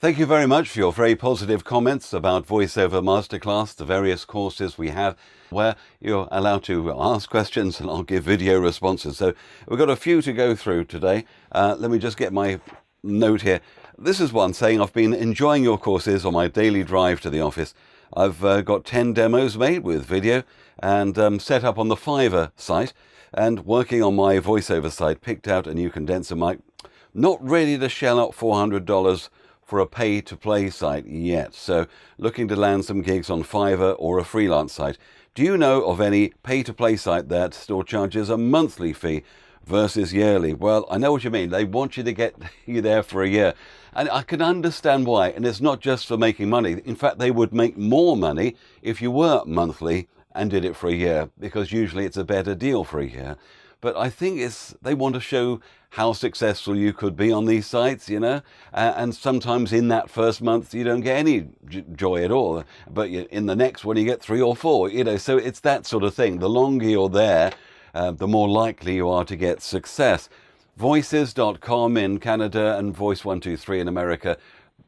Thank you very much for your very positive comments about Voiceover Masterclass, the various courses we have where you're allowed to ask questions and I'll give video responses. So we've got a few to go through today. Let me just get my note here. This is one saying, I've been enjoying your courses on my daily drive to the office. I've got 10 demos made with video and set up on the Fiverr site, and working on my Voiceover site, picked out a new condenser mic. Not ready to shell out $400 for a pay-to-play site yet, so looking to land some gigs on Fiverr or a freelance site. Do you know of any pay-to-play site that still charges a monthly fee versus yearly? Well, I know what you mean. They want you to get you there for a year. And I can understand why. And it's not just for making money. In fact, they would make more money if you were monthly and did it for a year, because usually it's a better deal for a year. But I think they want to show how successful you could be on these sites, you know, and sometimes in that first month you don't get any joy at all, but in the next one you get 3 or 4, you know, so it's that sort of thing. The longer you're there, the more likely you are to get success. Voices.com in Canada and Voice123 in America,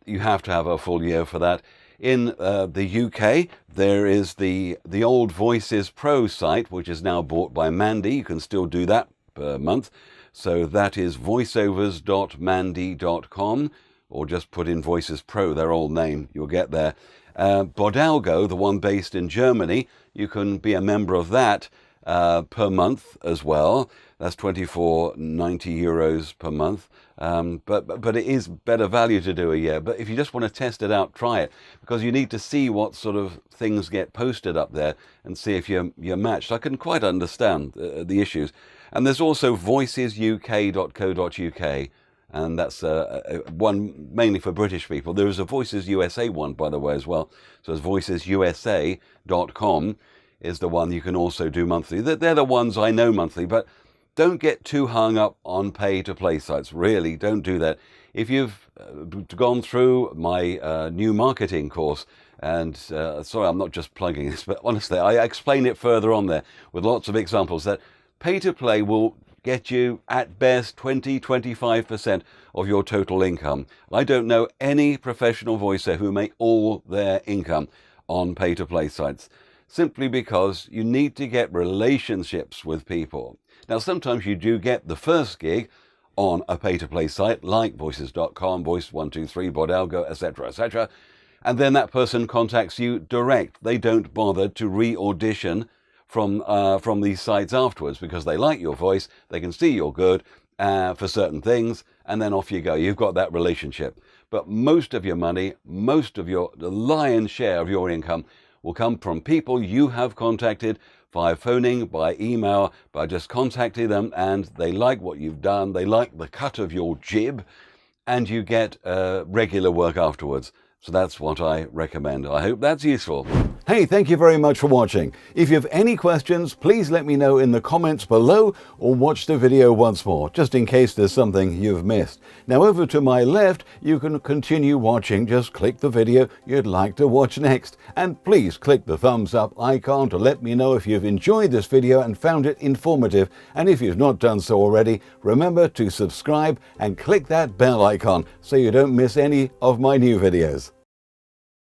you have to have a full year for that. In the UK, there is the old Voices Pro site, which is now bought by Mandy. You can still do that per month. So that is voiceovers.mandy.com, or just put in Voices Pro, their old name, you'll get there. Bodalgo, the one based in Germany, you can be a member of that per month as well. That's €24.90 per month. But it is better value to do a year. But if you just want to test it out, try it, because you need to see what sort of things get posted up there and see if you're matched. I can quite understand the issues. And there's also voicesuk.co.uk, and that's one mainly for British people. There is a Voices USA one, by the way, as well. So it's voicesusa.com is the one you can also do monthly. They're the ones I know monthly, but don't get too hung up on pay-to-play sites. Really, don't do that. If you've gone through my new marketing course, and sorry, I'm not just plugging this, but honestly, I explain it further on there with lots of examples, that pay-to-play will get you at best 20-25% of your total income. I don't know any professional voicer who make all their income on pay-to-play sites, simply because you need to get relationships with people. Now, sometimes you do get the first gig on a pay-to-play site like Voices.com, Voice123, Bodalgo, etc., etc., and then that person contacts you direct. They don't bother to re-audition from these sites afterwards, because they like your voice, they can see you're good for certain things, and then off you go. You've got that relationship. But most of your money, the lion's share of your income will come from people you have contacted via phoning, by email, by just contacting them, and they like what you've done, they like the cut of your jib, and you get regular work afterwards. So that's what I recommend. I hope that's useful. Hey, thank you very much for watching. If you have any questions, please let me know in the comments below, or watch the video once more, just in case there's something you've missed. Now, over to my left, you can continue watching. Just click the video you'd like to watch next. And please click the thumbs up icon to let me know if you've enjoyed this video and found it informative. And if you've not done so already, remember to subscribe and click that bell icon so you don't miss any of my new videos.